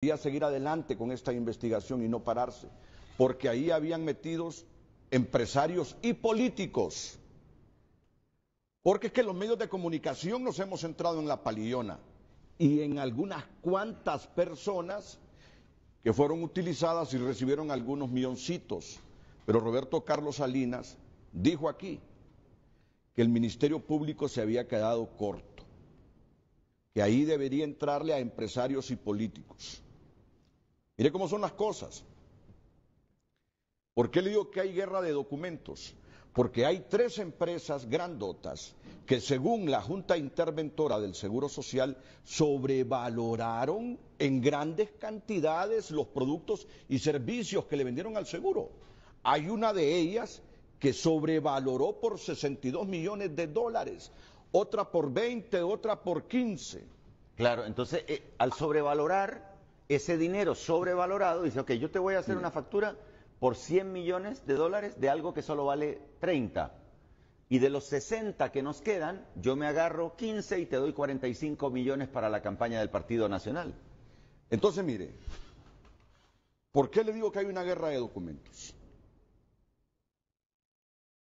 Quería seguir adelante con esta investigación y no pararse, porque ahí habían metidos empresarios y políticos. Porque es que los medios de comunicación nos hemos centrado en la palillona y en algunas cuantas personas que fueron utilizadas y recibieron algunos milloncitos. Pero Roberto Carlos Salinas dijo aquí que el Ministerio Público se había quedado corto, que ahí debería entrarle a empresarios y políticos. Mire cómo son las cosas. ¿Por qué le digo que hay guerra de documentos? Porque hay 3 empresas grandotas que, según la Junta Interventora del Seguro Social, sobrevaloraron en grandes cantidades los productos y servicios que le vendieron al seguro. Hay una de ellas que sobrevaloró por 62 millones de dólares, otra por 20, otra por 15. Claro, entonces al sobrevalorar ese dinero sobrevalorado, dice, ok, yo te voy a hacer una factura por 100 millones de dólares de algo que solo vale 30. Y de los 60 que nos quedan, yo me agarro 15 y te doy 45 millones para la campaña del Partido Nacional. Entonces, mire, ¿por qué le digo que hay una guerra de documentos?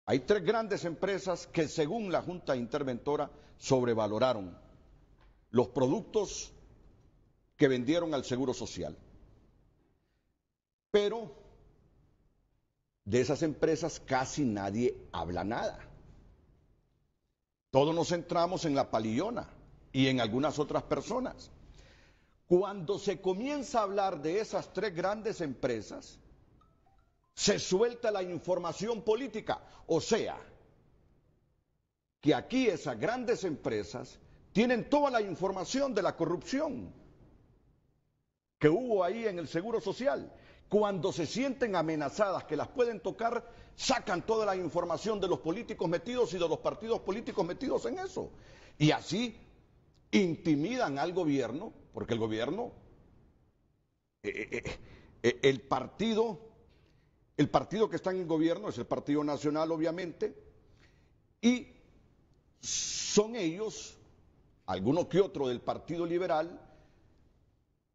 Hay 3 grandes empresas que, según la Junta Interventora, sobrevaloraron los productos que vendieron al Seguro Social. Pero de esas empresas casi nadie habla nada. Todos nos centramos en la palillona y en algunas otras personas. Cuando se comienza a hablar de esas 3 grandes empresas, se suelta la información política. O sea, que aquí esas grandes empresas tienen toda la información de la corrupción que hubo ahí en el Seguro Social. Cuando se sienten amenazadas que las pueden tocar, sacan toda la información de los políticos metidos y de los partidos políticos metidos en eso. Y así intimidan al gobierno, porque el gobierno, el partido que está en el gobierno es el Partido Nacional, obviamente, y son ellos, alguno que otro del Partido Liberal,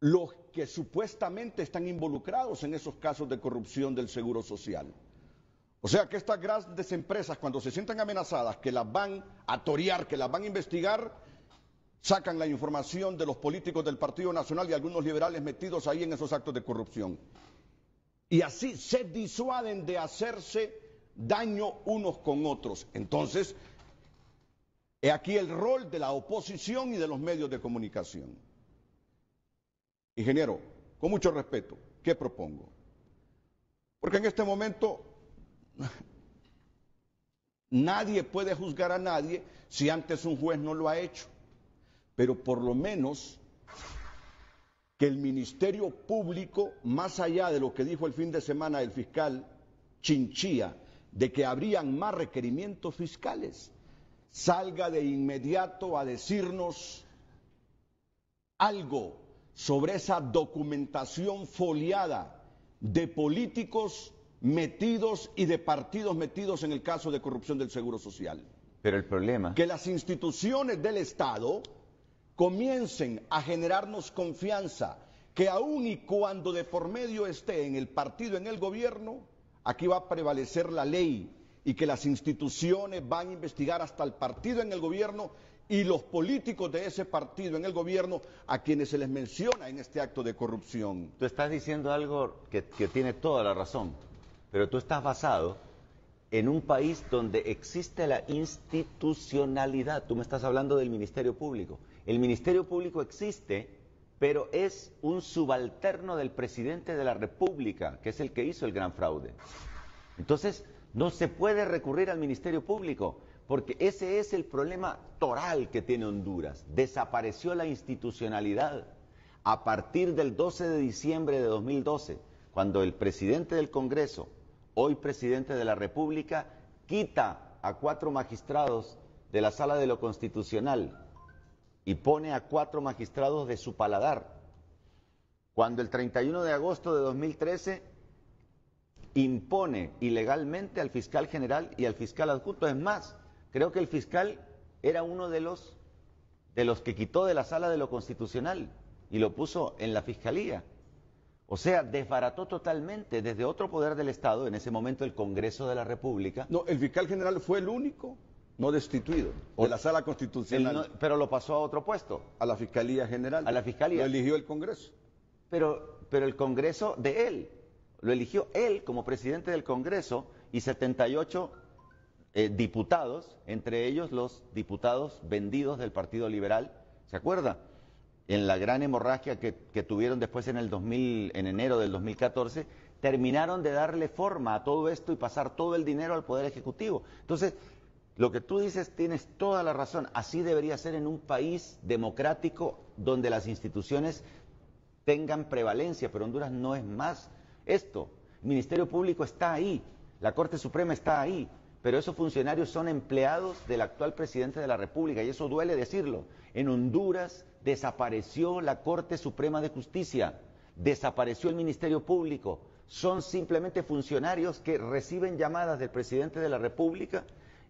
los que supuestamente están involucrados en esos casos de corrupción del Seguro Social. O sea que estas grandes empresas, cuando se sientan amenazadas, que las van a torear, que las van a investigar, sacan la información de los políticos del Partido Nacional y algunos liberales metidos ahí en esos actos de corrupción. Y así se disuaden de hacerse daño unos con otros. Entonces, he aquí el rol de la oposición y de los medios de comunicación. Ingeniero, con mucho respeto, ¿qué propongo? Porque en este momento nadie puede juzgar a nadie si antes un juez no lo ha hecho, pero por lo menos que el Ministerio Público, más allá de lo que dijo el fin de semana el fiscal Chinchilla, de que habrían más requerimientos fiscales, salga de inmediato a decirnos algo sobre esa documentación foliada de políticos metidos y de partidos metidos en el caso de corrupción del Seguro Social. Pero el problema... Que las instituciones del Estado comiencen a generarnos confianza, que aun y cuando de por medio esté en el partido, en el gobierno, aquí va a prevalecer la ley y que las instituciones van a investigar hasta el partido en el gobierno y los políticos de ese partido en el gobierno a quienes se les menciona en este acto de corrupción. Tú estás diciendo algo que tiene toda la razón, pero tú estás basado en un país donde existe la institucionalidad. Tú me estás hablando del Ministerio Público. El Ministerio Público existe, pero es un subalterno del presidente de la República, que es el que hizo el gran fraude. Entonces, no se puede recurrir al Ministerio Público, porque ese es el problema toral que tiene Honduras. Desapareció la institucionalidad a partir del 12 de diciembre de 2012, cuando el presidente del Congreso, hoy presidente de la República, quita a 4 magistrados de la Sala de lo Constitucional y pone a 4 magistrados de su paladar. Cuando el 31 de agosto de 2013 impone ilegalmente al fiscal general y al fiscal adjunto. Es más, creo que el fiscal era uno de los que quitó de la Sala de lo Constitucional. y lo puso en la Fiscalía. O sea, desbarató totalmente desde otro poder del Estado, en ese momento el Congreso de la República. No, el fiscal general fue el único no destituido de la Sala Constitucional. Pero lo pasó a otro puesto. A la Fiscalía General. A la Fiscalía. Lo eligió el Congreso. Pero el Congreso de él, lo eligió él como presidente del Congreso y 78 diputados, entre ellos los diputados vendidos del Partido Liberal, ¿se acuerda? En la gran hemorragia que tuvieron después en enero del 2014, terminaron de darle forma a todo esto y pasar todo el dinero al Poder Ejecutivo. Entonces, lo que tú dices tienes toda la razón, así debería ser en un país democrático donde las instituciones tengan prevalencia, pero Honduras no es más esto. El Ministerio Público está ahí, la Corte Suprema está ahí, pero esos funcionarios son empleados del actual presidente de la República, y eso duele decirlo. En Honduras desapareció la Corte Suprema de Justicia, desapareció el Ministerio Público, son simplemente funcionarios que reciben llamadas del presidente de la República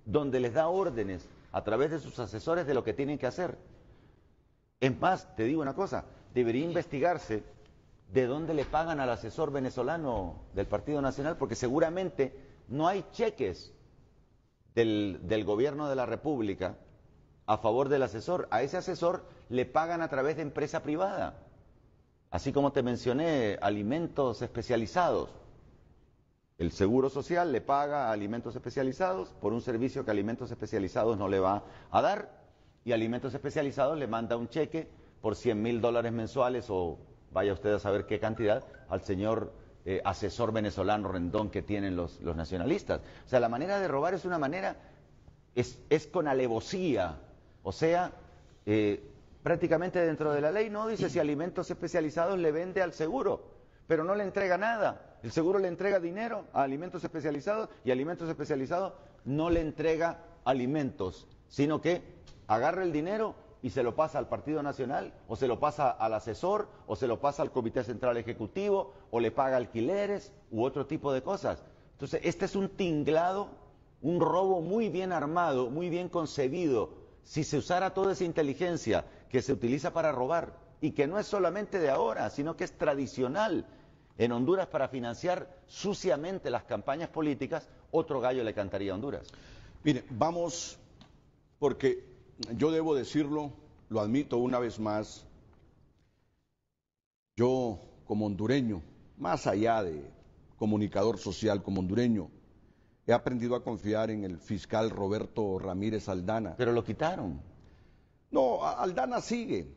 donde les da órdenes a través de sus asesores de lo que tienen que hacer. Es más, te digo una cosa, debería investigarse de dónde le pagan al asesor venezolano del Partido Nacional, porque seguramente no hay cheques del gobierno de la República a favor del asesor. A ese asesor le pagan a través de empresa privada, así como te mencioné, alimentos especializados. El Seguro Social le paga a Alimentos Especializados por un servicio que Alimentos Especializados no le va a dar, y Alimentos Especializados le manda un cheque por $100,000 mensuales, o vaya usted a saber qué cantidad, al señor asesor venezolano Rendón que tienen los nacionalistas. O sea, la manera de robar es una manera, es con alevosía, o sea, prácticamente dentro de la ley no dice si Alimentos Especializados le vende al seguro, pero no le entrega nada. El seguro le entrega dinero a Alimentos Especializados y Alimentos Especializados no le entrega alimentos, sino que agarra el dinero y se lo pasa al Partido Nacional, o se lo pasa al asesor, o se lo pasa al Comité Central Ejecutivo, o le paga alquileres u otro tipo de cosas. Entonces, este es un tinglado, un robo muy bien armado, muy bien concebido. Si se usara toda esa inteligencia que se utiliza para robar, y que no es solamente de ahora, sino que es tradicional en Honduras para financiar suciamente las campañas políticas, otro gallo le cantaría a Honduras. Mire, vamos, porque yo debo decirlo, lo admito una vez más, yo como hondureño, más allá de comunicador social, como hondureño, he aprendido a confiar en el fiscal Roberto Ramírez Aldana. Pero lo quitaron. No, Aldana sigue.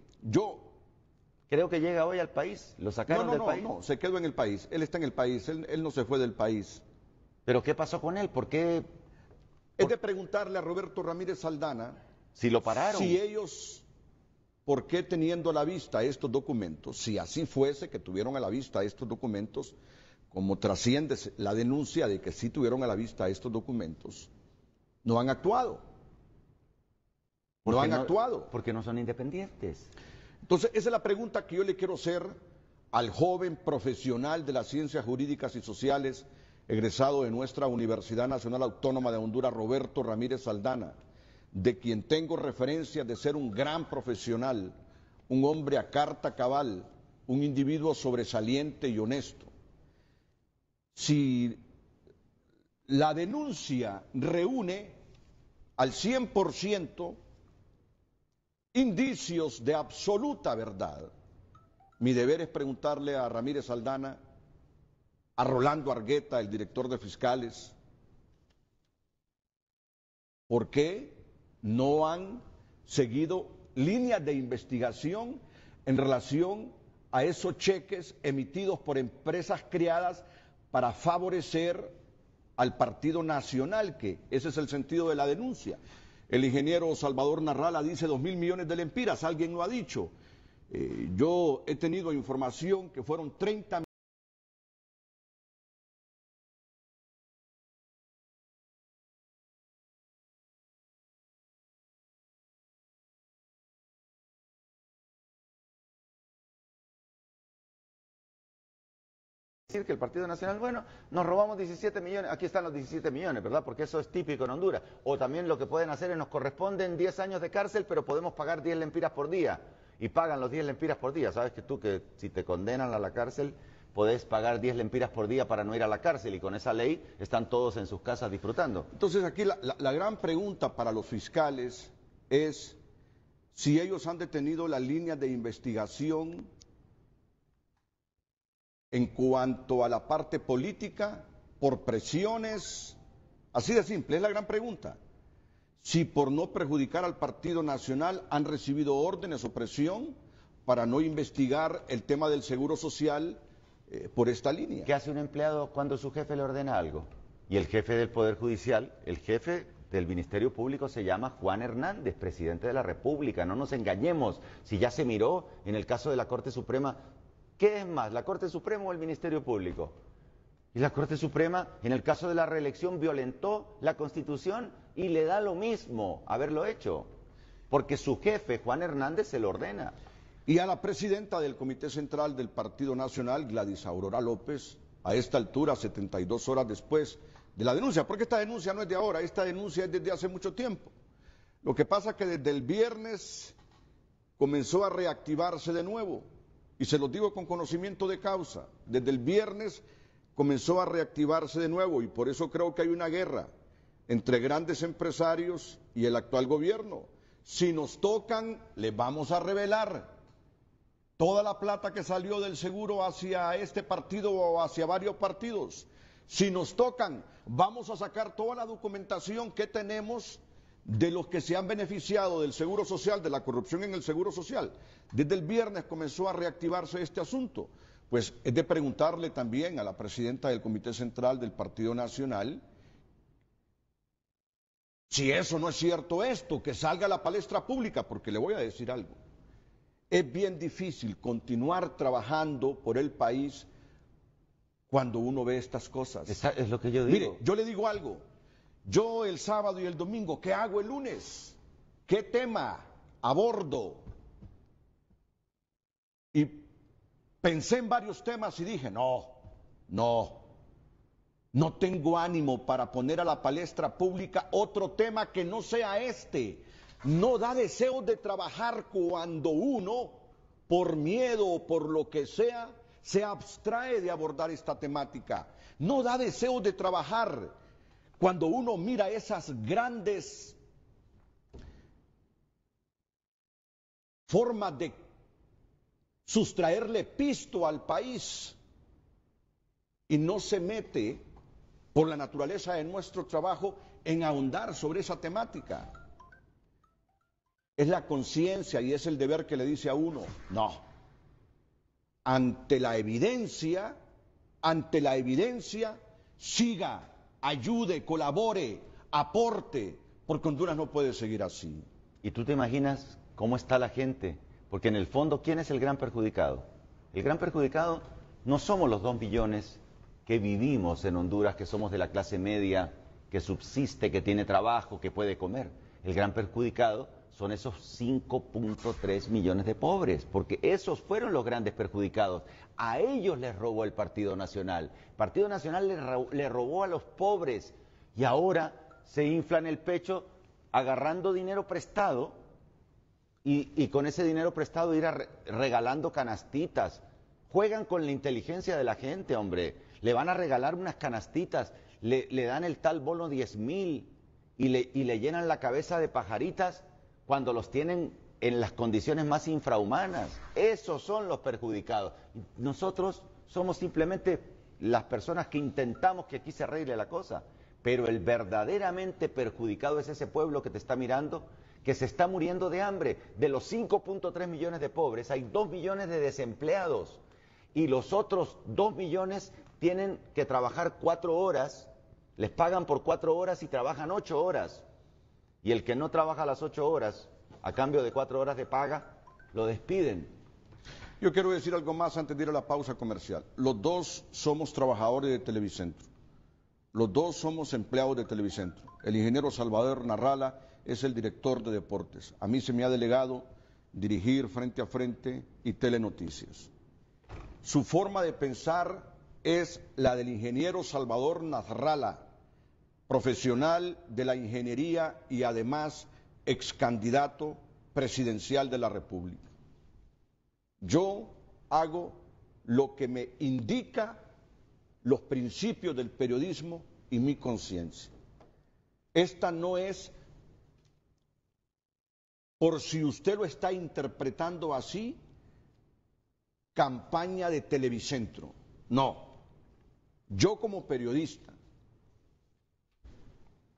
Creo que llega hoy al país, lo sacaron del país. No, se quedó en el país, él está en el país, él no se fue del país. ¿Pero qué pasó con él? ¿Por qué? Es de preguntarle a Roberto Ramírez Aldana si lo pararon. Si ellos, ¿por qué teniendo a la vista estos documentos? Si así fuese que tuvieron a la vista estos documentos, como trasciende la denuncia de que sí tuvieron a la vista estos documentos, no han actuado. No han actuado. Porque no son independientes. Entonces, esa es la pregunta que yo le quiero hacer al joven profesional de las ciencias jurídicas y sociales, egresado de nuestra Universidad Nacional Autónoma de Honduras, Roberto Ramírez Aldana, de quien tengo referencias de ser un gran profesional, un hombre a carta cabal, un individuo sobresaliente y honesto. Si la denuncia reúne al 100% indicios de absoluta verdad, mi deber es preguntarle a Ramírez Aldana, a Rolando Argueta, el director de fiscales, ¿por qué no han seguido líneas de investigación en relación a esos cheques emitidos por empresas creadas para favorecer al Partido Nacional, que ese es el sentido de la denuncia? El ingeniero Salvador Narrala dice 2.000 millones de lempiras, alguien lo ha dicho. Yo he tenido información que fueron 30 decir que el Partido Nacional, bueno, nos robamos 17 millones, aquí están los 17 millones, ¿verdad? Porque eso es típico en Honduras. O también lo que pueden hacer es nos corresponden 10 años de cárcel, pero podemos pagar 10 lempiras por día. y pagan los 10 lempiras por día. Sabes que tú que si te condenan a la cárcel podés pagar 10 lempiras por día para no ir a la cárcel y con esa ley están todos en sus casas disfrutando. Entonces aquí la gran pregunta para los fiscales es si ellos han detenido la línea de investigación en cuanto a la parte política por presiones, así de simple, es la gran pregunta. Si por no perjudicar al Partido Nacional han recibido órdenes o presión para no investigar el tema del seguro social por esta línea. ¿Qué hace un empleado cuando su jefe le ordena algo? Y el jefe del Poder Judicial, el jefe del Ministerio Público se llama Juan Hernández, presidente de la República. No nos engañemos, si ya se miró en el caso de la Corte Suprema, ¿qué es más, la Corte Suprema o el Ministerio Público? Y la Corte Suprema, en el caso de la reelección, violentó la Constitución y le da lo mismo haberlo hecho, porque su jefe, Juan Hernández, se lo ordena. Y a la presidenta del Comité Central del Partido Nacional, Gladys Aurora López, a esta altura, 72 horas después de la denuncia, porque esta denuncia no es de ahora, esta denuncia es desde hace mucho tiempo. Lo que pasa es que desde el viernes comenzó a reactivarse de nuevo, y se los digo con conocimiento de causa, desde el viernes comenzó a reactivarse de nuevo, y por eso creo que hay una guerra entre grandes empresarios y el actual gobierno. Si nos tocan, les vamos a revelar toda la plata que salió del seguro hacia este partido o hacia varios partidos. Si nos tocan, vamos a sacar toda la documentación que tenemos de los que se han beneficiado del seguro social, de la corrupción en el seguro social. Desde el viernes comenzó a reactivarse este asunto. Pues es de preguntarle también a la presidenta del Comité Central del Partido Nacional si eso no es cierto esto, que salga a la palestra pública, porque le voy a decir algo. Es bien difícil continuar trabajando por el país cuando uno ve estas cosas. Es lo que yo digo. Mire, yo le digo algo. Yo el sábado y el domingo, ¿qué hago el lunes? ¿Qué tema abordo? Y pensé en varios temas y dije, no tengo ánimo para poner a la palestra pública otro tema que no sea este. No da deseo de trabajar cuando uno, por miedo o por lo que sea, se abstrae de abordar esta temática. No da deseo de trabajar cuando uno mira esas grandes formas de sustraerle pisto al país y no se mete, por la naturaleza de nuestro trabajo, en ahondar sobre esa temática. Es la conciencia y es el deber que le dice a uno, no. Ante la evidencia, siga, ayude, colabore, aporte, porque Honduras no puede seguir así. ¿Y tú te imaginas cómo está la gente? Porque en el fondo, ¿quién es el gran perjudicado? El gran perjudicado no somos los 2 millones que vivimos en Honduras, que somos de la clase media, que subsiste, que tiene trabajo, que puede comer. El gran perjudicado son esos 5.3 millones de pobres, porque esos fueron los grandes perjudicados. A ellos les robó el Partido Nacional. El Partido Nacional le robó a los pobres y ahora se inflan el pecho agarrando dinero prestado y con ese dinero prestado ir regalando canastitas. Juegan con la inteligencia de la gente, hombre. Le van a regalar unas canastitas, le dan el tal bono 10.000 y le llenan la cabeza de pajaritas cuando los tienen en las condiciones más infrahumanas. Esos son los perjudicados. Nosotros somos simplemente las personas que intentamos que aquí se arregle la cosa, pero el verdaderamente perjudicado es ese pueblo que te está mirando, que se está muriendo de hambre. De los 5.3 millones de pobres, hay 2 millones de desempleados y los otros 2 millones tienen que trabajar 4 horas, les pagan por 4 horas y trabajan 8 horas. Y el que no trabaja las 8 horas, a cambio de 4 horas de paga, lo despiden. Yo quiero decir algo más antes de ir a la pausa comercial. Los dos somos trabajadores de Televicentro. Los dos somos empleados de Televicentro. El ingeniero Salvador Narrala es el director de deportes. A mí se me ha delegado dirigir Frente a Frente y Telenoticias. Su forma de pensar es la del ingeniero Salvador Narrala, profesional de la ingeniería y además ex candidato presidencial de la República. Yo hago lo que me indica los principios del periodismo y mi conciencia. Esta no es, por si usted lo está interpretando así, campaña de Televicentro. No. Yo como periodista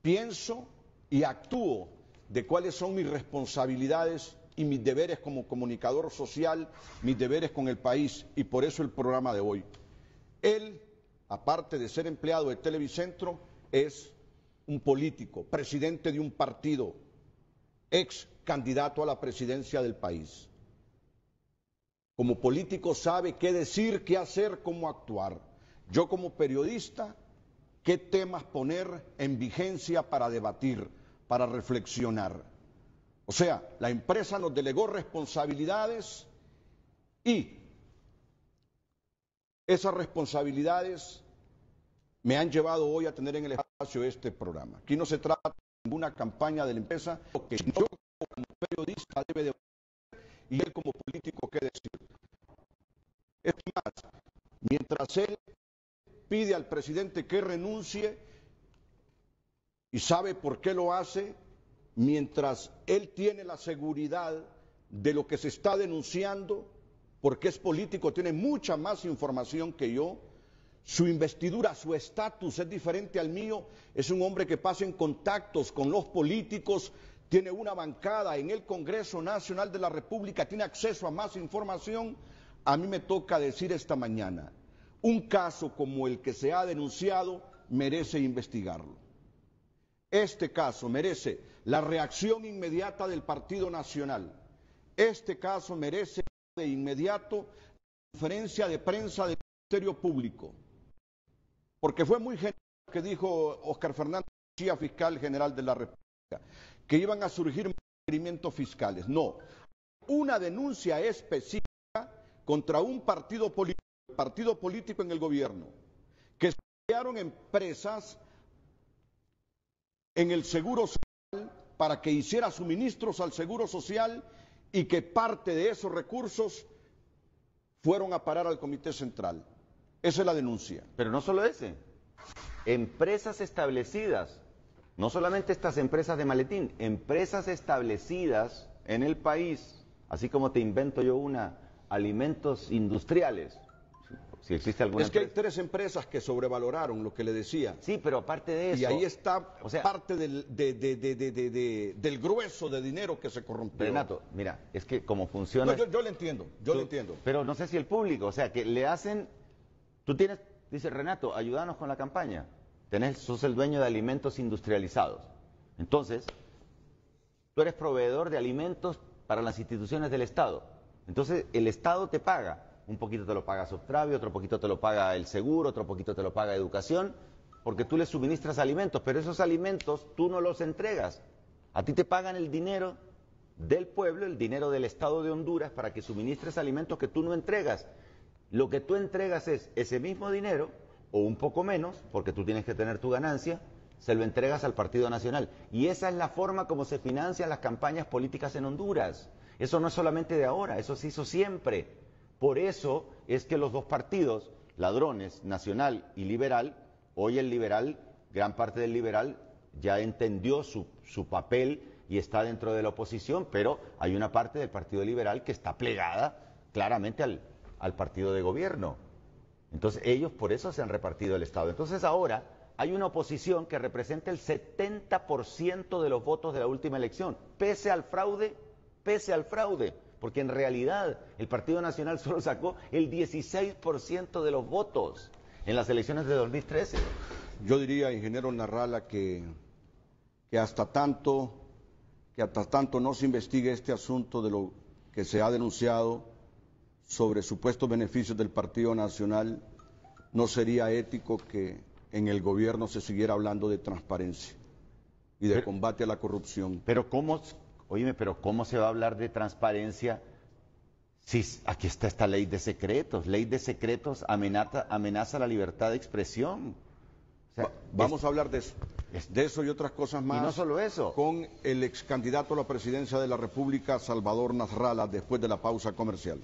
pienso y actúo de cuáles son mis responsabilidades y mis deberes como comunicador social, mis deberes con el país, y por eso el programa de hoy. Él, aparte de ser empleado de Televicentro, es un político, presidente de un partido, ex candidato a la presidencia del país. Como político sabe qué decir, qué hacer, cómo actuar. Yo como periodista, qué temas poner en vigencia para debatir, para reflexionar. O sea, la empresa nos delegó responsabilidades y esas responsabilidades me han llevado hoy a tener en el espacio este programa. Aquí no se trata de ninguna campaña de la empresa, lo que yo como periodista debe de hacer y él como político qué decir. Es más, mientras él pide al presidente que renuncie y sabe por qué lo hace, mientras él tiene la seguridad de lo que se está denunciando, porque es político, tiene mucha más información que yo, su investidura, su estatus es diferente al mío, es un hombre que pasa en contactos con los políticos, tiene una bancada en el Congreso Nacional de la República, tiene acceso a más información. A mí me toca decir esta mañana, un caso como el que se ha denunciado merece investigarlo. Este caso merece la reacción inmediata del Partido Nacional. Este caso merece de inmediato conferencia de prensa del Ministerio Público. Porque fue muy general lo que dijo Óscar Fernández García, fiscal general de la República, que iban a surgir requerimientos fiscales. No, una denuncia específica contra un partido político en el gobierno, que se crearon empresas en el Seguro Social para que hiciera suministros al Seguro Social y que parte de esos recursos fueron a parar al Comité Central. Esa es la denuncia. Pero no solo ese, empresas establecidas, no solamente estas empresas de maletín, empresas establecidas en el país, así como te invento yo una, alimentos industriales. Si existe alguna es que empresa. Hay 3 empresas que sobrevaloraron lo que le decía. Sí, pero aparte de eso... Y ahí está parte del grueso de dinero que se corrompió. Renato, mira, es que como funciona... No, yo le entiendo, yo le entiendo. Pero no sé si el público, o sea, que le hacen... Tú tienes, dice Renato, ayúdanos con la campaña. Sos el dueño de alimentos industrializados. Entonces, tú eres proveedor de alimentos para las instituciones del Estado. Entonces, el Estado te paga. Un poquito te lo paga Subtravio, otro poquito te lo paga el seguro, otro poquito te lo paga educación, porque tú le suministras alimentos, pero esos alimentos tú no los entregas. A ti te pagan el dinero del pueblo, el dinero del Estado de Honduras, para que suministres alimentos que tú no entregas. Lo que tú entregas es ese mismo dinero, o un poco menos, porque tú tienes que tener tu ganancia, se lo entregas al Partido Nacional. Y esa es la forma como se financian las campañas políticas en Honduras. Eso no es solamente de ahora, eso se hizo siempre. Por eso es que los 2 partidos, ladrones, Nacional y Liberal, hoy el Liberal, gran parte del Liberal, ya entendió su papel y está dentro de la oposición, pero hay una parte del Partido Liberal que está plegada claramente al partido de gobierno. Entonces ellos por eso se han repartido el Estado. Entonces ahora hay una oposición que representa el 70% de los votos de la última elección, pese al fraude, porque en realidad el Partido Nacional solo sacó el 16% de los votos en las elecciones de 2013. Yo diría, ingeniero Narrala, que hasta tanto no se investigue este asunto de lo que se ha denunciado sobre supuestos beneficios del Partido Nacional, no sería ético que en el gobierno se siguiera hablando de transparencia y de combate a la corrupción. Pero ¿cómo se va a hablar de transparencia si aquí está esta ley de secretos? Ley de secretos amenaza la libertad de expresión. O sea, Vamos a hablar de eso y otras cosas más. Y no solo eso. Con el ex candidato a la presidencia de la República, Salvador Nasralla, después de la pausa comercial.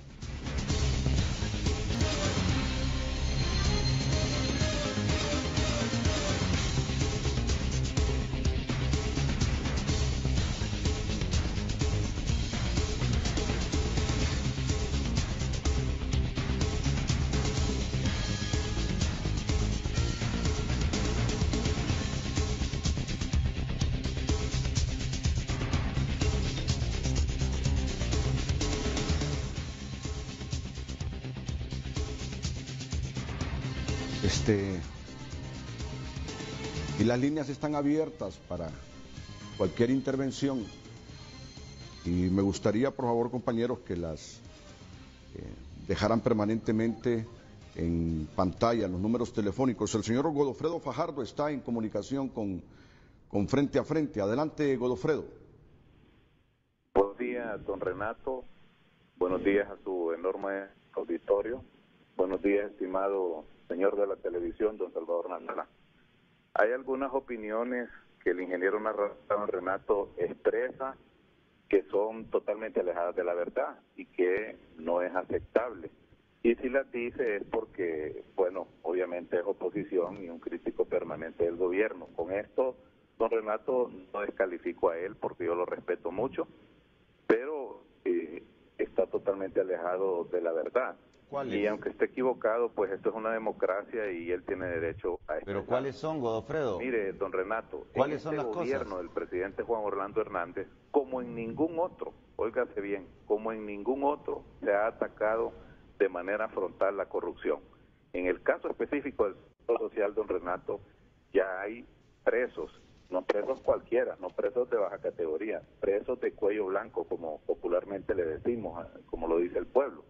Y las líneas están abiertas para cualquier intervención. Y me gustaría, por favor, compañeros, que las dejaran permanentemente en pantalla los números telefónicos. El señor Godofredo Fajardo está en comunicación con Frente a Frente. Adelante, Godofredo. Buenos días, don Renato. Buenos días a su enorme auditorio. Buenos días, estimado señor de la televisión, don Salvador Nasralla. Hay algunas opiniones que el ingeniero don Renato expresa que son totalmente alejadas de la verdad y que no es aceptable. Y si las dice es porque, bueno, obviamente es oposición y un crítico permanente del gobierno. Con esto, don Renato, no descalifico a él porque yo lo respeto mucho, pero está totalmente alejado de la verdad. Y aunque esté equivocado, pues esto es una democracia y él tiene derecho a expresar. ¿Pero cuáles son, Godofredo? Mire, don Renato, ¿cuáles son las gobierno del presidente Juan Orlando Hernández, como en ningún otro, óigase bien, como en ningún otro se ha atacado de manera frontal la corrupción. En el caso específico del sector social, don Renato, ya hay presos, no presos cualquiera, no presos de baja categoría, presos de cuello blanco, como popularmente le decimos, como lo dice el pueblo.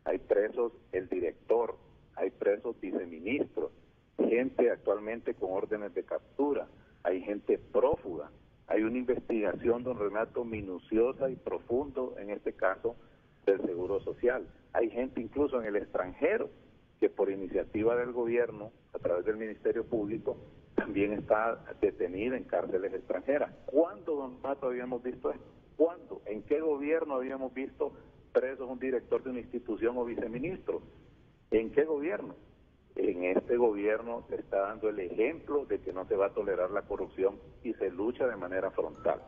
Hay presos el director, hay presos viceministros, gente actualmente con órdenes de captura, hay gente prófuga, hay una investigación, don Renato, minuciosa y profundo, en este caso, del Seguro Social. Hay gente incluso en el extranjero que por iniciativa del gobierno, a través del Ministerio Público, también está detenida en cárceles extranjeras. ¿Cuándo, don Renato, habíamos visto esto? ¿Cuándo? ¿En qué gobierno habíamos visto presos un director de una institución o viceministro? ¿En qué gobierno? En este gobierno se está dando el ejemplo de que no se va a tolerar la corrupción y se lucha de manera frontal.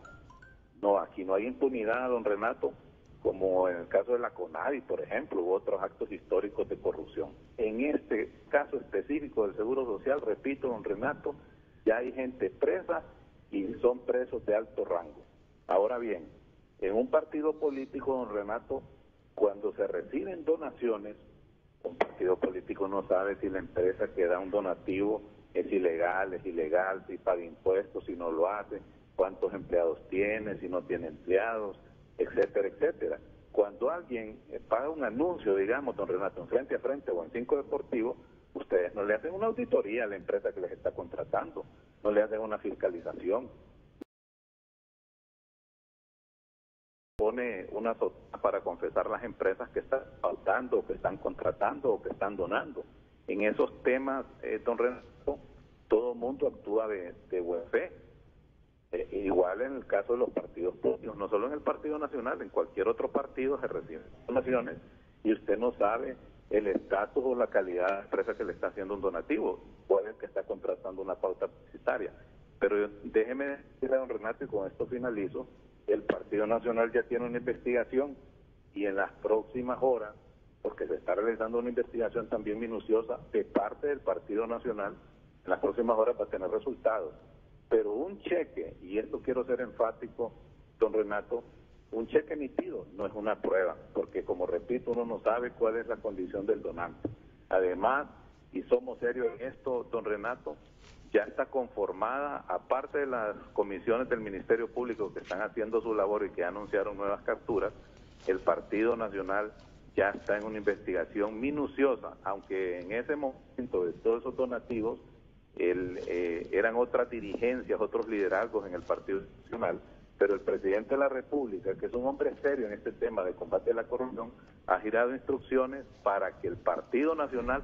No, aquí no hay impunidad, don Renato, como en el caso de la CONADI, por ejemplo, u otros actos históricos de corrupción. En este caso específico del Seguro Social, repito, don Renato, ya hay gente presa y son presos de alto rango. Ahora bien, en un partido político, don Renato, cuando se reciben donaciones, un partido político no sabe si la empresa que da un donativo es ilegal, si paga impuestos, si no lo hace, cuántos empleados tiene, si no tiene empleados, etcétera, etcétera. Cuando alguien paga un anuncio, digamos, don Renato, en Frente a Frente o en Cinco Deportivo, ustedes no le hacen una auditoría a la empresa que les está contratando, no le hacen una fiscalización. Pone una sotana para confesar las empresas que están faltando, o que están contratando, o que están donando. En esos temas, don Renato, todo el mundo actúa de buena fe. Igual en el caso de los partidos políticos, no solo en el Partido Nacional, en cualquier otro partido se reciben donaciones y usted no sabe el estatus o la calidad de la empresa que le está haciendo un donativo, o es el que está contratando una pauta publicitaria. Pero déjeme decirle a don Renato, y con esto finalizo, el Partido Nacional ya tiene una investigación y en las próximas horas, porque se está realizando una investigación también minuciosa de parte del Partido Nacional, en las próximas horas va a tener resultados. Pero un cheque, y esto quiero ser enfático, don Renato, un cheque emitido no es una prueba, porque como repito, uno no sabe cuál es la condición del donante. Además, y somos serios en esto, don Renato, ya está conformada, aparte de las comisiones del Ministerio Público que están haciendo su labor y que anunciaron nuevas capturas, el Partido Nacional ya está en una investigación minuciosa, aunque en ese momento de todos esos donativos eran otras dirigencias, otros liderazgos en el Partido Nacional, pero el presidente de la República, que es un hombre serio en este tema de combate a la corrupción, ha girado instrucciones para que el Partido Nacional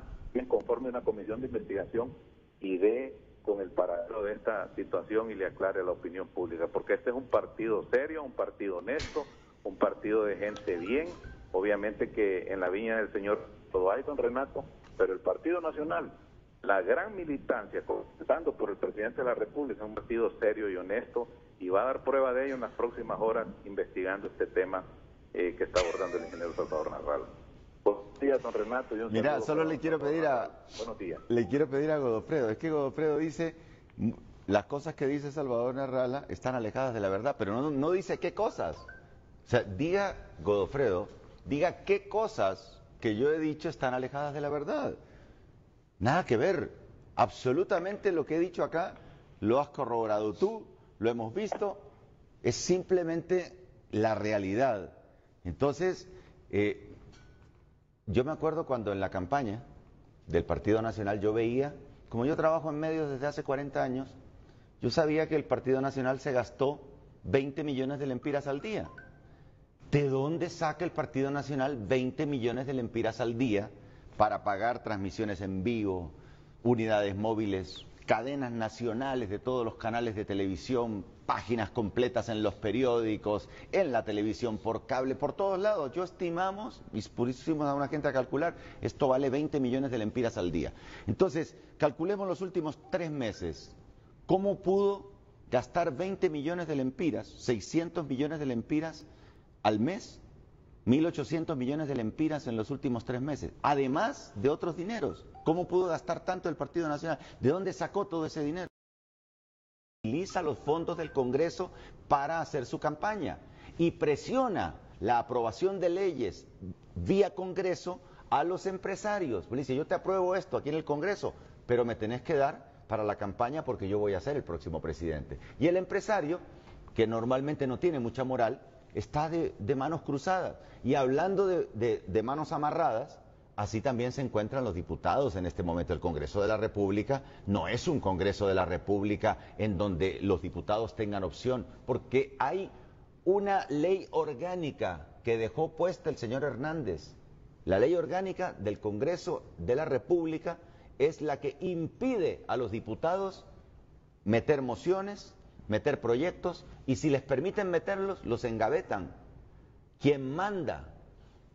conforme una comisión de investigación y dé con el paradero de esta situación y le aclare a la opinión pública, porque este es un partido serio, un partido honesto, un partido de gente bien. Obviamente que en la viña del Señor todo hay, don Renato, pero el Partido Nacional, la gran militancia, comenzando por el presidente de la República, es un partido serio y honesto, y va a dar prueba de ello en las próximas horas investigando este tema que está abordando el ingeniero Salvador Narrala. Buenos días, don Renato. Mira, solo le quiero pedir Buenos días. Le quiero pedir a Godofredo, es que Godofredo dice, las cosas que dice Salvador Narrala están alejadas de la verdad, pero no dice qué cosas. O sea, diga, Godofredo, diga qué cosas que yo he dicho están alejadas de la verdad. Nada que ver. Absolutamente lo que he dicho acá lo has corroborado tú, lo hemos visto, es simplemente la realidad. Entonces, yo me acuerdo cuando en la campaña del Partido Nacional yo veía, como yo trabajo en medios desde hace 40 años, yo sabía que el Partido Nacional se gastó 20 millones de lempiras al día. ¿De dónde saca el Partido Nacional 20 millones de lempiras al día para pagar transmisiones en vivo, unidades móviles, cadenas nacionales de todos los canales de televisión, páginas completas en los periódicos, en la televisión por cable, por todos lados? Yo estimamos, y pusimos a una gente a calcular, esto vale 20 millones de lempiras al día. Entonces, calculemos los últimos 3 meses. ¿Cómo pudo gastar 20 millones de lempiras, 600 millones de lempiras al mes, 1.800 millones de lempiras en los últimos 3 meses, además de otros dineros? ¿Cómo pudo gastar tanto el Partido Nacional? ¿De dónde sacó todo ese dinero? Utiliza los fondos del Congreso para hacer su campaña y presiona la aprobación de leyes vía Congreso a los empresarios. Le dice, yo te apruebo esto aquí en el Congreso, pero me tenés que dar para la campaña porque yo voy a ser el próximo presidente. Y el empresario, que normalmente no tiene mucha moral, está de manos cruzadas. Y hablando de manos amarradas, así también se encuentran los diputados en este momento. El Congreso de la República no es un Congreso de la República en donde los diputados tengan opción, porque hay una ley orgánica que dejó puesta el señor Hernández. La ley orgánica del Congreso de la República es la que impide a los diputados meter mociones, meter proyectos, y si les permiten meterlos, los engavetan. ¿Quién manda?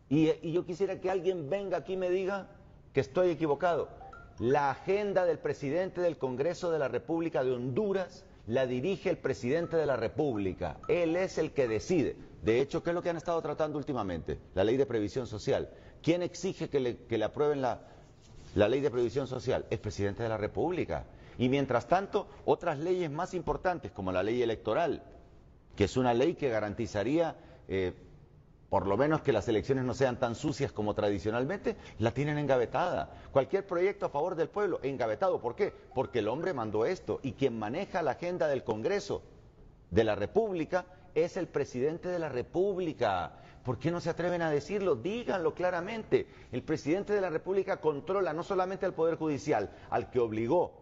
Y yo quisiera que alguien venga aquí y me diga que estoy equivocado. La agenda del presidente del Congreso de la República de Honduras la dirige el presidente de la República. Él es el que decide. De hecho, ¿qué es lo que han estado tratando últimamente? La ley de previsión social. ¿Quién exige que le aprueben la ley de previsión social? El presidente de la República. Y mientras tanto, otras leyes más importantes, como la ley electoral, que es una ley que garantizaría por lo menos que las elecciones no sean tan sucias como tradicionalmente, la tienen engavetada. Cualquier proyecto a favor del pueblo, engavetado. ¿Por qué? Porque el hombre mandó esto, y quien maneja la agenda del Congreso de la República es el presidente de la República. ¿Por qué no se atreven a decirlo? Díganlo claramente. El presidente de la República controla no solamente al Poder Judicial, al que obligó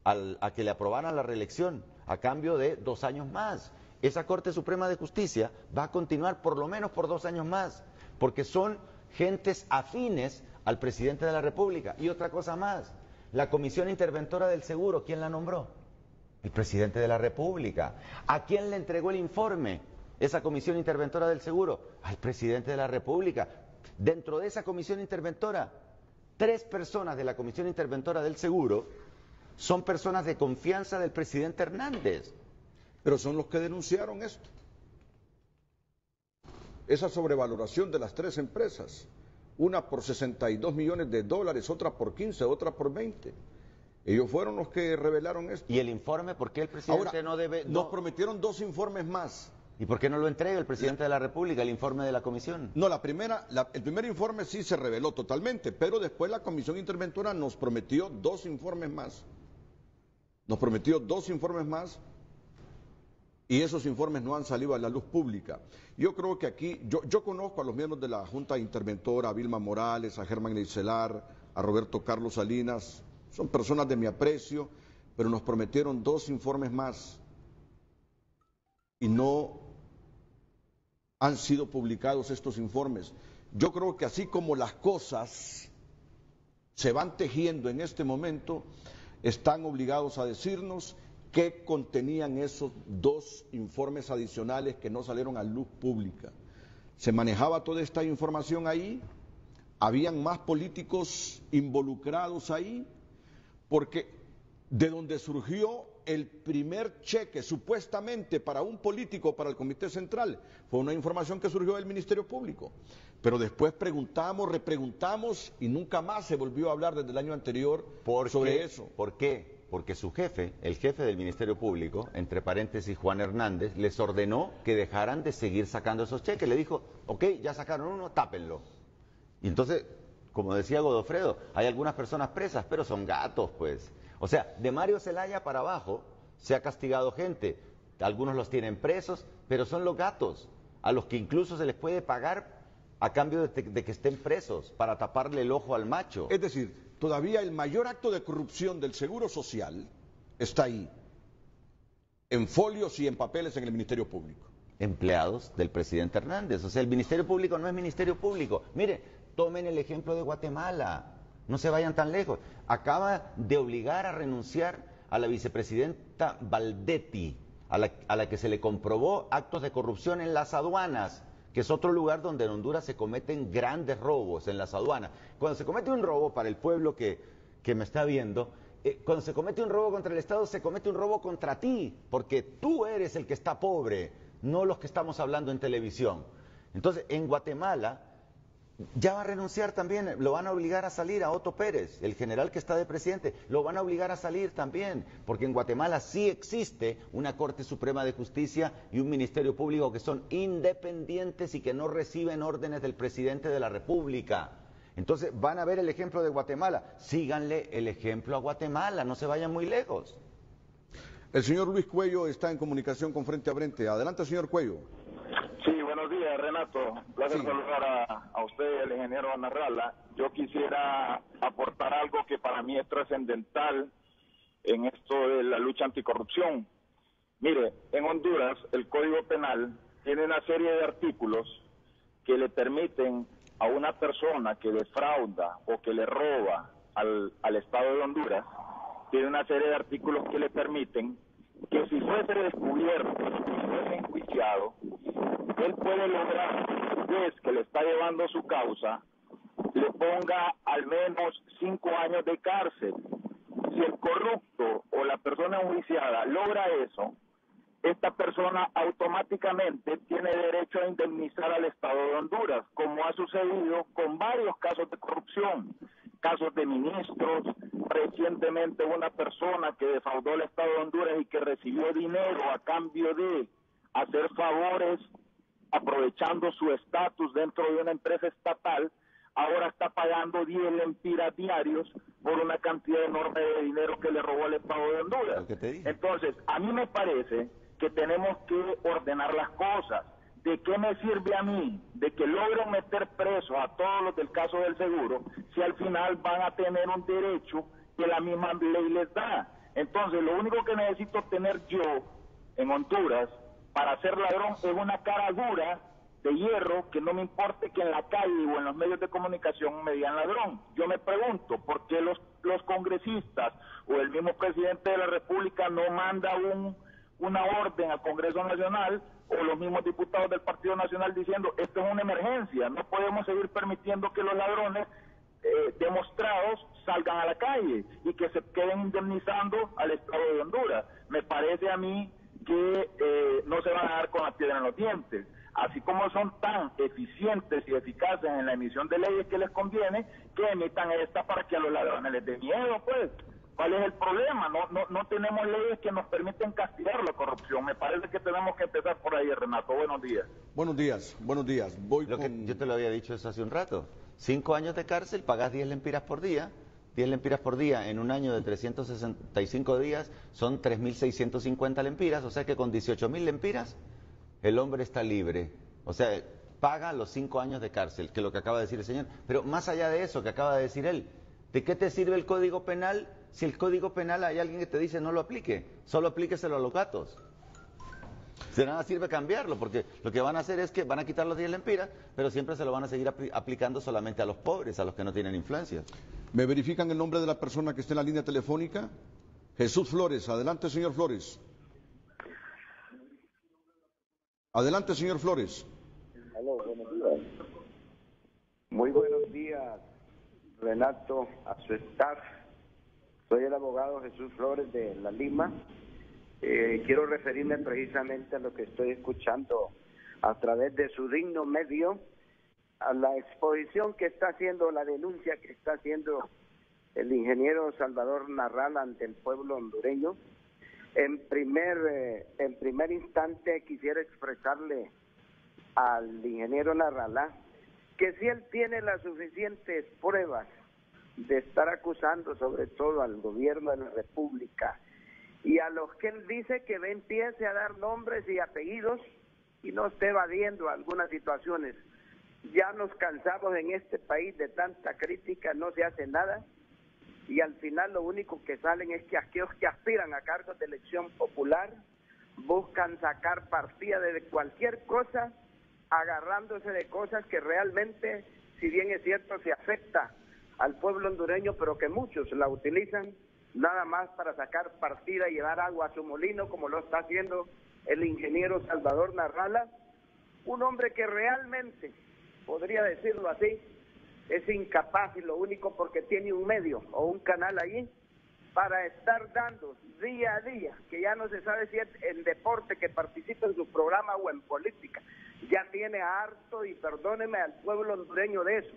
a que le aprobaran la reelección a cambio de 2 años más. Esa Corte Suprema de Justicia va a continuar por lo menos por 2 años más, porque son gentes afines al presidente de la República. Y otra cosa más, la Comisión Interventora del Seguro, ¿quién la nombró? El presidente de la República. ¿A quién le entregó el informe esa Comisión Interventora del Seguro? Al presidente de la República. Dentro de esa Comisión Interventora, 3 personas de la Comisión Interventora del Seguro son personas de confianza del presidente Hernández. Pero son los que denunciaron esto. Esa sobrevaloración de las 3 empresas. Una por $62 millones, otra por 15, otra por 20. Ellos fueron los que revelaron esto. ¿Y el informe? ¿Por qué el presidente Ahora, no debe...? nos prometieron 2 informes más. ¿Y por qué no lo entrega el presidente de la República, el informe de la comisión? No, el primer informe sí se reveló totalmente, pero después la Comisión Interventora nos prometió 2 informes más. Nos prometió 2 informes más. Y esos informes no han salido a la luz pública. Yo creo que aquí, yo conozco a los miembros de la Junta Interventora, a Vilma Morales, a Germán Leicelar, a Roberto Carlos Salinas, son personas de mi aprecio, pero nos prometieron 2 informes más y no han sido publicados estos informes. Yo creo que así como las cosas se van tejiendo en este momento, están obligados a decirnos qué contenían esos 2 informes adicionales que no salieron a luz pública. Se manejaba toda esta información ahí, habían más políticos involucrados ahí, porque de donde surgió el primer cheque supuestamente para un político para el Comité Central fue una información que surgió del Ministerio Público, pero después preguntamos, repreguntamos y nunca más se volvió a hablar desde el año anterior sobre eso. ¿Por qué? Porque su jefe, el jefe del Ministerio Público, entre paréntesis Juan Hernández, les ordenó que dejaran de seguir sacando esos cheques. Le dijo, ok, ya sacaron uno, tápenlo. Y entonces, como decía Godofredo, hay algunas personas presas, pero son gatos, pues. O sea, de Mario Zelaya para abajo se ha castigado gente. Algunos los tienen presos, pero son los gatos, a los que incluso se les puede pagar a cambio de que estén presos, para taparle el ojo al macho. Es decir, todavía el mayor acto de corrupción del Seguro Social está ahí, en folios y en papeles en el Ministerio Público. Empleados del presidente Hernández. O sea, el Ministerio Público no es Ministerio Público. Mire, tomen el ejemplo de Guatemala. No se vayan tan lejos. Acaba de obligar a renunciar a la vicepresidenta Valdetti, a la que se le comprobó actos de corrupción en las aduanas, que es otro lugar donde en Honduras se cometen grandes robos, en las aduanas. Cuando se comete un robo, para el pueblo que me está viendo, cuando se comete un robo contra el Estado, se comete un robo contra ti, porque tú eres el que está pobre, no los que estamos hablando en televisión. Entonces, en Guatemala ya va a renunciar también, lo van a obligar a salir a Otto Pérez, el general que está de presidente, lo van a obligar a salir también, porque en Guatemala sí existe una Corte Suprema de Justicia y un Ministerio Público que son independientes y que no reciben órdenes del presidente de la República. Entonces van a ver el ejemplo de Guatemala, síganle el ejemplo a Guatemala, no se vayan muy lejos. El señor Luis Cuello está en comunicación con Frente a Frente. Adelante, señor Cuello. Sí, buenos días, Renato. Un placer saludar a usted y al ingeniero Narrala. Yo quisiera aportar algo que para mí es trascendental en esto de la lucha anticorrupción. Mire, en Honduras el Código Penal tiene una serie de artículos que le permiten a una persona que defrauda o que le roba al Estado de Honduras, tiene una serie de artículos que le permiten que si fuese descubierto, si fuese enjuiciado, él puede lograr que el juez que le está llevando su causa le ponga al menos 5 años de cárcel. Si el corrupto o la persona enjuiciada logra eso, esta persona automáticamente tiene derecho a indemnizar al Estado de Honduras, como ha sucedido con varios casos de corrupción, casos de ministros, recientemente una persona que defraudó al Estado de Honduras y que recibió dinero a cambio de hacer favores aprovechando su estatus dentro de una empresa estatal, ahora está pagando 10 lempiras diarios por una cantidad enorme de dinero que le robó al Estado de Honduras. Entonces, a mí me parece que tenemos que ordenar las cosas. ¿De qué me sirve a mí de que logren meter presos a todos los del caso del seguro si al final van a tener un derecho que la misma ley les da? Entonces, lo único que necesito tener yo en Honduras para ser ladrón es una cara dura de hierro, que no me importe que en la calle o en los medios de comunicación me digan ladrón. Yo me pregunto, ¿por qué los congresistas o el mismo presidente de la República no manda una orden al Congreso Nacional o los mismos diputados del Partido Nacional diciendo esto es una emergencia, no podemos seguir permitiendo que los ladrones demostrados salgan a la calle y que se queden indemnizando al Estado de Honduras? Me parece a mí que no se van a dar con la piedra en los dientes. Así como son tan eficientes y eficaces en la emisión de leyes que les conviene, que emitan esta para que a los ladrones les dé miedo, pues. ¿Cuál es el problema? No tenemos leyes que nos permiten castigar la corrupción. Me parece que tenemos que empezar por ahí, Renato. Buenos días. Buenos días, buenos días. Yo te lo había dicho eso hace un rato. 5 años de cárcel, pagás 10 lempiras por día. 10 lempiras por día en un año de 365 días son 3.650 lempiras. O sea que con 18.000 lempiras el hombre está libre. O sea, paga los 5 años de cárcel, que es lo que acaba de decir el señor. Pero más allá de eso que acaba de decir él, ¿de qué te sirve el Código Penal si el Código Penal hay alguien que te dice no lo aplique? Solo aplíqueselo a los gatos. De nada sirve cambiarlo, porque lo que van a hacer es que van a quitar los 10 lempiras, pero siempre se lo van a seguir aplicando solamente a los pobres, a los que no tienen influencia. ¿Me verifican el nombre de la persona que está en la línea telefónica? Jesús Flores. Adelante, señor Flores. Adelante, señor Flores. Aló, buenos días. Muy buenos días, Renato, a su staff. Soy el abogado Jesús Flores de La Lima. Quiero referirme precisamente a lo que estoy escuchando a través de su digno medio, a la exposición que está haciendo, la denuncia que está haciendo el ingeniero Salvador Narrala ante el pueblo hondureño. En primer instante quisiera expresarle al ingeniero Narrala que si él tiene las suficientes pruebas de estar acusando sobre todo al gobierno de la República y a los que él dice que empiece a dar nombres y apellidos y no esté evadiendo algunas situaciones. Ya nos cansamos en este país de tanta crítica, no se hace nada y al final lo único que salen es que aquellos que aspiran a cargos de elección popular buscan sacar partida de cualquier cosa, agarrándose de cosas que realmente, si bien es cierto, se afecta al pueblo hondureño, pero que muchos la utilizan nada más para sacar partida y llevar agua a su molino, como lo está haciendo el ingeniero Salvador Narrala, un hombre que realmente, podría decirlo así, es incapaz y lo único porque tiene un medio o un canal allí para estar dando día a día, que ya no se sabe si es en deporte que participa en su programa o en política, ya tiene harto y perdóneme al pueblo hondureño de eso,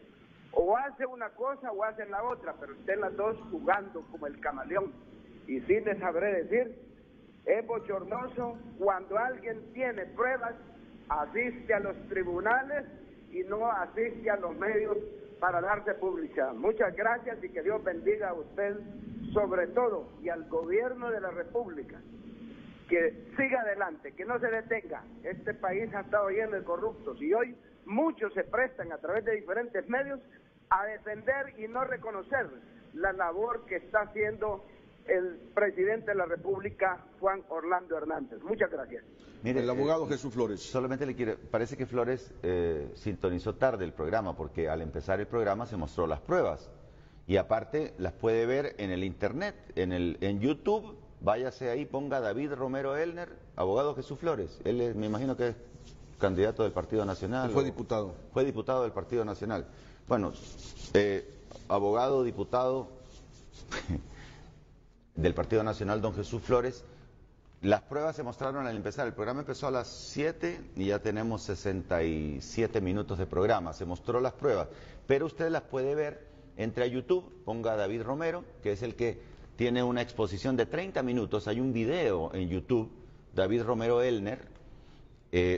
o hace una cosa o hace la otra, pero estén las dos jugando como el camaleón, y sí les sabré decir, es bochornoso cuando alguien tiene pruebas, asiste a los tribunales y no asiste a los medios para darse publicidad. Muchas gracias y que Dios bendiga a usted sobre todo y al gobierno de la República, que siga adelante, que no se detenga. Este país ha estado lleno de corruptos y hoy muchos se prestan a través de diferentes medios a defender y no reconocer la labor que está haciendo el presidente de la República, Juan Orlando Hernández. Muchas gracias. Mire, el abogado Jesús Flores. Solamente parece que Flores sintonizó tarde el programa, porque al empezar el programa se mostró las pruebas. Y aparte las puede ver en el internet, en YouTube, váyase ahí, ponga David Romero Elner, abogado Jesús Flores. Él me imagino que es candidato del Partido Nacional. Él fue diputado. Fue diputado del Partido Nacional. Bueno, abogado, diputado del Partido Nacional, don Jesús Flores. Las pruebas se mostraron al empezar. El programa empezó a las 7 y ya tenemos 67 minutos de programa. Se mostró las pruebas, pero usted las puede ver. Entre a YouTube, ponga a David Romero, que es el que tiene una exposición de 30 minutos. Hay un video en YouTube, David Romero Elner,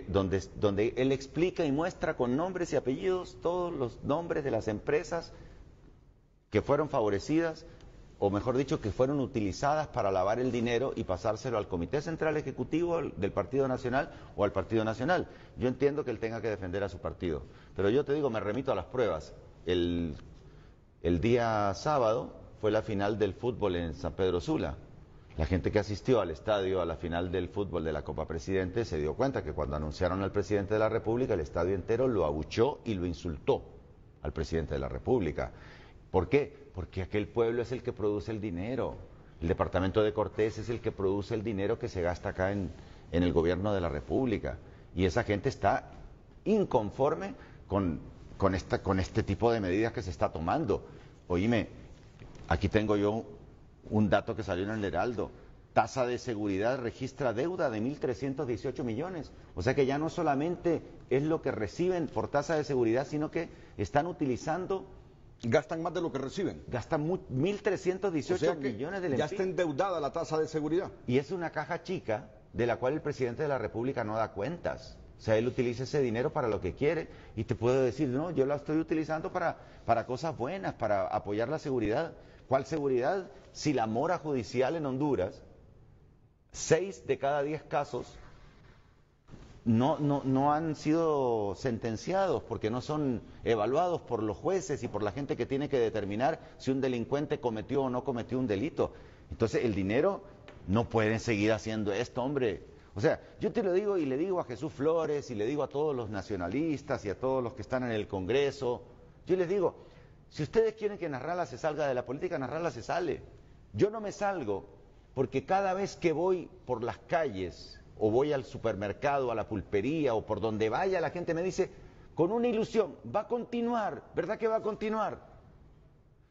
donde él explica y muestra con nombres y apellidos todos los nombres de las empresas que fueron favorecidas, o mejor dicho, que fueron utilizadas para lavar el dinero y pasárselo al Comité Central Ejecutivo del Partido Nacional o al Partido Nacional. Yo entiendo que él tenga que defender a su partido, pero yo te digo, me remito a las pruebas. El día sábado fue la final del fútbol en San Pedro Sula. La gente que asistió al estadio a la final del fútbol de la Copa Presidente se dio cuenta que cuando anunciaron al presidente de la República, el estadio entero lo abuchó y lo insultó al presidente de la República. ¿Por qué? Porque aquel pueblo es el que produce el dinero. El departamento de Cortés es el que produce el dinero que se gasta acá en el gobierno de la República. Y esa gente está inconforme con este tipo de medidas que se está tomando. Oíme, aquí tengo yo un dato que salió en el Heraldo. Tasa de seguridad registra deuda de 1.318 millones. O sea que ya no solamente es lo que reciben por tasa de seguridad, sino que están utilizando... Gastan más de lo que reciben. Gastan 1.318 millones de lempiras. Ya está endeudada la tasa de seguridad. Y es una caja chica de la cual el presidente de la República no da cuentas. O sea, él utiliza ese dinero para lo que quiere y te puede decir, no, yo la estoy utilizando para cosas buenas, para apoyar la seguridad. ¿Cuál seguridad? Si la mora judicial en Honduras, 6 de cada 10 casos no han sido sentenciados porque no son evaluados por los jueces y por la gente que tiene que determinar si un delincuente cometió o no cometió un delito. Entonces el dinero, no pueden seguir haciendo esto, hombre. O sea, yo te lo digo y le digo a Jesús Flores y le digo a todos los nacionalistas y a todos los que están en el Congreso, yo les digo, Si ustedes quieren que Nasrallah se salga de la política, Nasrallah se sale. Yo no me salgo porque cada vez que voy por las calles o voy al supermercado, a la pulpería o por donde vaya, la gente me dice, con una ilusión, va a continuar, ¿verdad que va a continuar?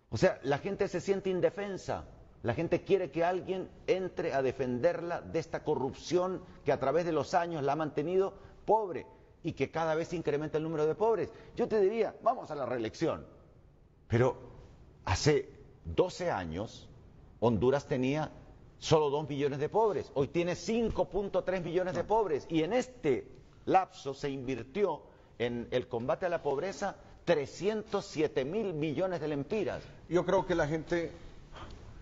O sea, la gente se siente indefensa, la gente quiere que alguien entre a defenderla de esta corrupción que a través de los años la ha mantenido pobre y que cada vez incrementa el número de pobres. Yo te diría, vamos a la reelección, pero hace 12 años Honduras tenía solo 2 millones de pobres, hoy tiene 5.3 millones de pobres y en este lapso se invirtió en el combate a la pobreza 307.000 millones de lempiras. Yo creo que la gente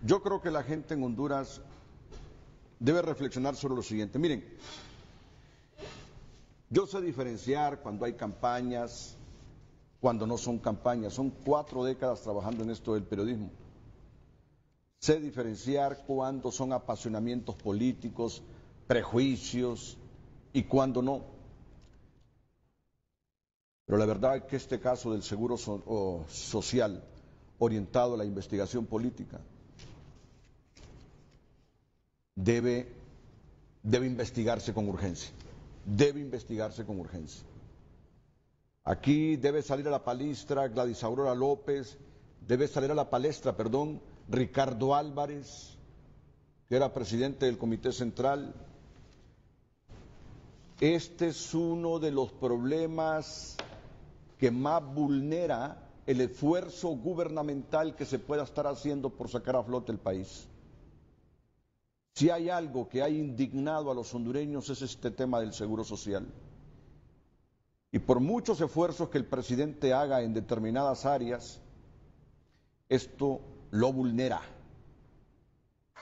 en Honduras debe reflexionar sobre lo siguiente. Miren, yo sé diferenciar cuando hay campañas, cuando no son campañas. Son 4 décadas trabajando en esto del periodismo. Sé diferenciar cuándo son apasionamientos políticos, prejuicios y cuándo no. Pero la verdad es que este caso del seguro social orientado a la investigación política debe investigarse con urgencia. Debe investigarse con urgencia. Aquí debe salir a la palestra Gladys Aurora López, debe salir a la palestra, Ricardo Álvarez, que era presidente del Comité Central. Este es uno de los problemas que más vulnera el esfuerzo gubernamental que se pueda estar haciendo por sacar a flote el país. Si hay algo que ha indignado a los hondureños es este tema del seguro social. Y por muchos esfuerzos que el presidente haga en determinadas áreas, esto lo vulnera.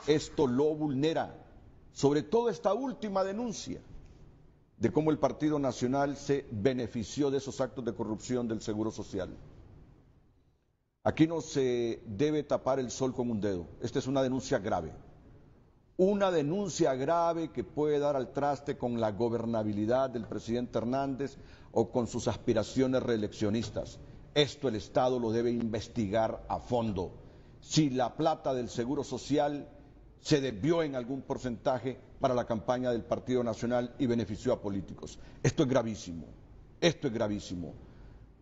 Esto lo vulnera. Sobre todo esta última denuncia de cómo el Partido Nacional se benefició de esos actos de corrupción del seguro social. Aquí no se debe tapar el sol con un dedo. Esta es una denuncia grave. Una denuncia grave que puede dar al traste con la gobernabilidad del presidente Hernández o con sus aspiraciones reeleccionistas. Esto el Estado lo debe investigar a fondo. Si la plata del Seguro Social se desvió en algún porcentaje para la campaña del Partido Nacional y benefició a políticos. Esto es gravísimo. Esto es gravísimo.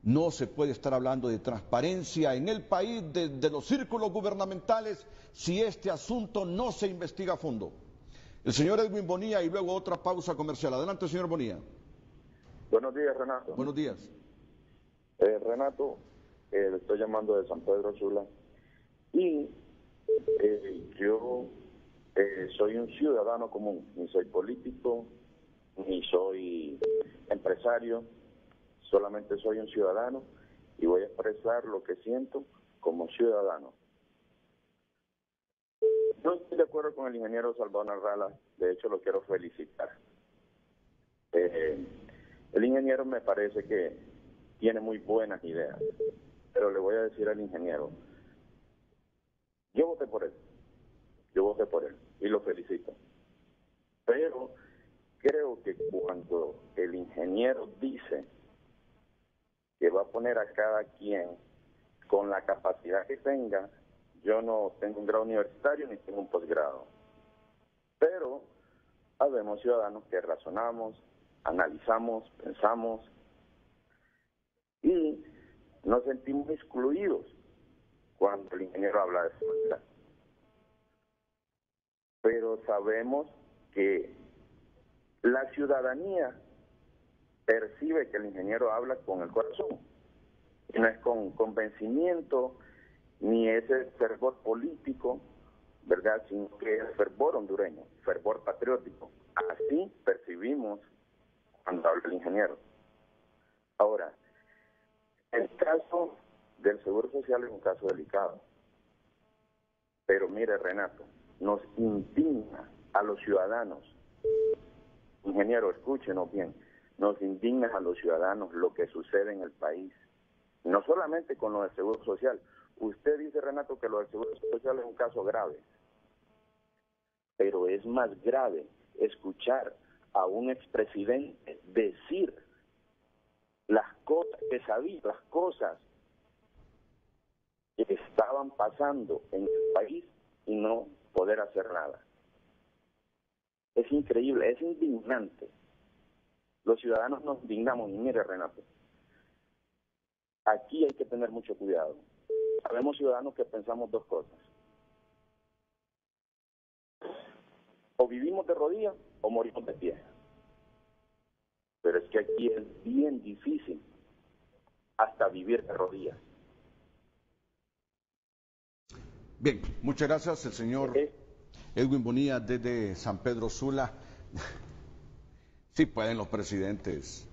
No se puede estar hablando de transparencia en el país de los círculos gubernamentales si este asunto no se investiga a fondo. El señor Edwin Bonilla y luego otra pausa comercial. Adelante, señor Bonilla. Buenos días, Renato. Buenos días. Renato, le estoy llamando de San Pedro Sula y yo soy un ciudadano común, ni soy político, ni soy empresario, solamente soy un ciudadano y voy a expresar lo que siento como ciudadano. No estoy de acuerdo con el ingeniero Salvador Narrala, de hecho lo quiero felicitar. El ingeniero me parece que tiene muy buenas ideas, pero le voy a decir al ingeniero, yo voté por él y lo felicito. Pero creo que cuando el ingeniero dice que va a poner a cada quien con la capacidad que tenga, yo no tengo un grado universitario ni tengo un posgrado, pero habemos ciudadanos que razonamos, analizamos, pensamos y nos sentimos excluidos cuando el ingeniero habla de esa manera. Pero sabemos que la ciudadanía percibe que el ingeniero habla con el corazón, y no es con convencimiento, ni ese fervor político, ¿verdad?, sino que es fervor hondureño, fervor patriótico. Así percibimos cuando habla el ingeniero. Ahora, el caso del Seguro Social es un caso delicado. Pero mire, Renato, nos indigna a los ciudadanos. Ingeniero, escúchenos bien. Nos indigna a los ciudadanos lo que sucede en el país. No solamente con lo del Seguro Social. Usted dice, Renato, que lo del Seguro Social es un caso grave. Pero es más grave escuchar a un expresidente decir las cosas, que sabía las cosas que estaban pasando en el país y no poder hacer nada. Es increíble, es indignante. Los ciudadanos nos indignamos. Y mire, Renato, aquí hay que tener mucho cuidado. Sabemos ciudadanos que pensamos dos cosas: o vivimos de rodillas o morimos de pie. Pero es que aquí es bien difícil hasta vivir de rodillas. Bien, muchas gracias, el señor Edwin Bonilla desde San Pedro Sula. Sí pueden los presidentes.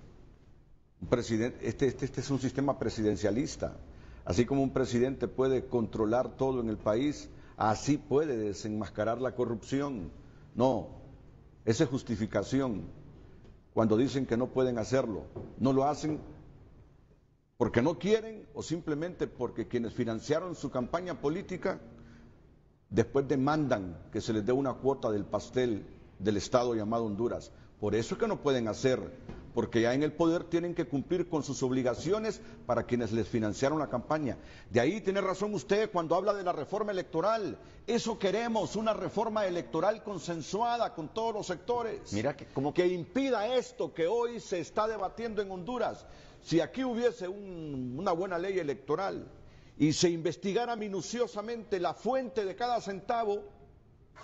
Este es un sistema presidencialista. Así como un presidente puede controlar todo en el país, así puede desenmascarar la corrupción. No, esa es justificación. Cuando dicen que no pueden hacerlo, no lo hacen porque no quieren o simplemente porque quienes financiaron su campaña política después demandan que se les dé una cuota del pastel del Estado llamado Honduras. Por eso es que no pueden hacer, porque ya en el poder tienen que cumplir con sus obligaciones para quienes les financiaron la campaña. De ahí tiene razón usted cuando habla de la reforma electoral. Eso queremos, una reforma electoral consensuada con todos los sectores. Mira que impida esto que hoy se está debatiendo en Honduras. Si aquí hubiese una buena ley electoral y se investigara minuciosamente la fuente de cada centavo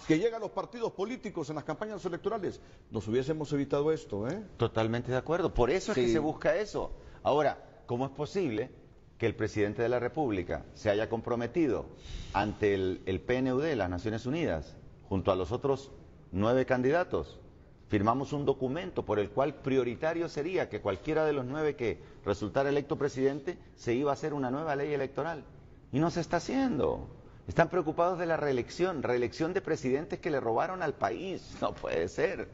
que llega a los partidos políticos en las campañas electorales, nos hubiésemos evitado esto, ¿eh? Totalmente de acuerdo. Por eso es que se busca eso. Ahora, ¿cómo es posible que el presidente de la República se haya comprometido ante el PNUD, las Naciones Unidas, junto a los otros 9 candidatos? Firmamos un documento por el cual prioritario sería que cualquiera de los 9 que resultara electo presidente se iba a hacer una nueva ley electoral. Y no se está haciendo. Están preocupados de la reelección de presidentes que le robaron al país. No puede ser.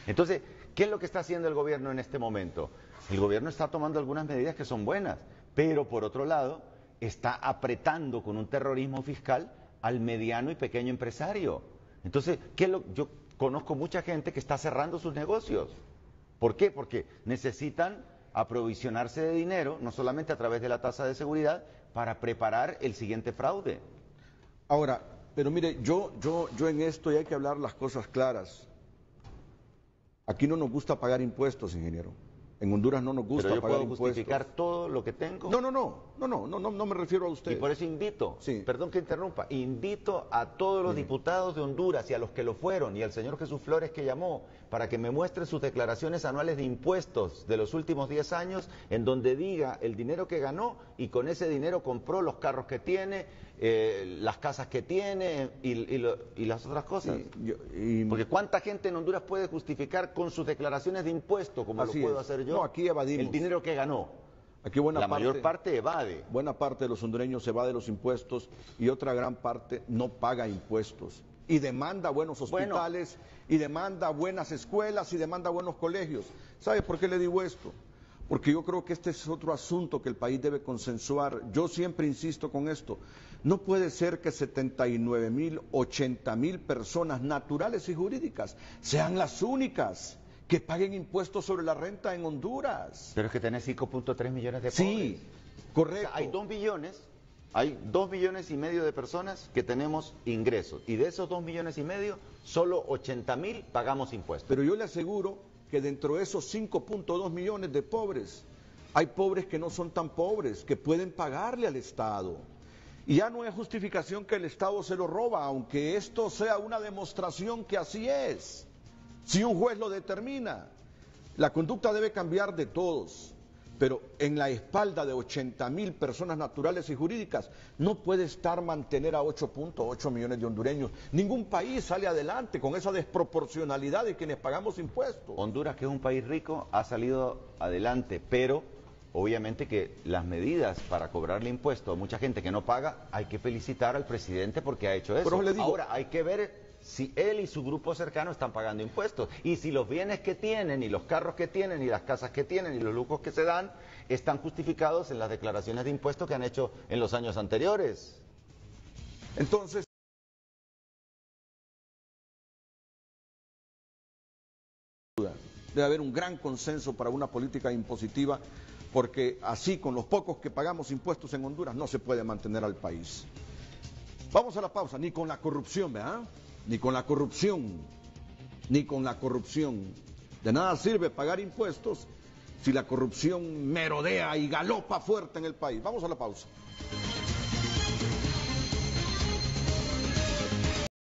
Entonces, ¿qué es lo que está haciendo el gobierno en este momento? El gobierno está tomando algunas medidas que son buenas, pero por otro lado, está apretando con un terrorismo fiscal al mediano y pequeño empresario. Entonces, yo conozco mucha gente que está cerrando sus negocios. ¿Por qué? Porque necesitan aprovisionarse de dinero, no solamente a través de la tasa de seguridad, para preparar el siguiente fraude. Ahora, pero mire, yo en esto y hay que hablar las cosas claras. Aquí no nos gusta pagar impuestos, ingeniero. En Honduras no nos gusta pagar impuestos. ¿Pero yo puedo justificar todo lo que tengo? No me refiero a usted. Y por eso invito, sí, perdón que interrumpa, invito a todos los diputados de Honduras y a los que lo fueron y al señor Jesús Flores que llamó para que me muestre sus declaraciones anuales de impuestos de los últimos 10 años en donde diga el dinero que ganó y con ese dinero compró los carros que tiene, las casas que tiene y las otras cosas. Porque ¿cuánta gente en Honduras puede justificar con sus declaraciones de impuestos como lo puedo hacer yo? No, aquí evadimos. El dinero que ganó. Aquí mayor parte evade. Buena parte de los hondureños evade los impuestos y otra gran parte no paga impuestos. Y demanda buenos hospitales, y demanda buenas escuelas, y demanda buenos colegios. ¿Sabe por qué le digo esto? Porque yo creo que este es otro asunto que el país debe consensuar. Yo siempre insisto con esto. No puede ser que 79,000, 80,000 personas naturales y jurídicas sean las únicas que paguen impuestos sobre la renta en Honduras. Pero es que tenés 5.3 millones de pobres. Sí, correcto. O sea, hay 2 millones y medio de personas que tenemos ingresos. Y de esos 2 millones y medio, solo 80,000 pagamos impuestos. Pero yo le aseguro que dentro de esos 5.2 millones de pobres, hay pobres que no son tan pobres, que pueden pagarle al Estado. Y ya no es justificación que el Estado se lo roba, aunque esto sea una demostración que así es. Si un juez lo determina, la conducta debe cambiar de todos, pero en la espalda de 80,000 personas naturales y jurídicas no puede estar mantener a 8.8 millones de hondureños. Ningún país sale adelante con esa desproporcionalidad de quienes pagamos impuestos. Honduras, que es un país rico, ha salido adelante, pero obviamente que las medidas para cobrarle impuestos a mucha gente que no paga, hay que felicitar al presidente porque ha hecho eso. Pero le digo, ahora hay que ver si él y su grupo cercano están pagando impuestos y si los bienes que tienen y los carros que tienen y las casas que tienen y los lujos que se dan están justificados en las declaraciones de impuestos que han hecho en los años anteriores. Entonces, debe haber un gran consenso para una política impositiva porque así con los pocos que pagamos impuestos en Honduras no se puede mantener al país. Vamos a la pausa, ni con la corrupción, ¿verdad? Ni con la corrupción, ni con la corrupción. De nada sirve pagar impuestos si la corrupción merodea y galopa fuerte en el país. Vamos a la pausa.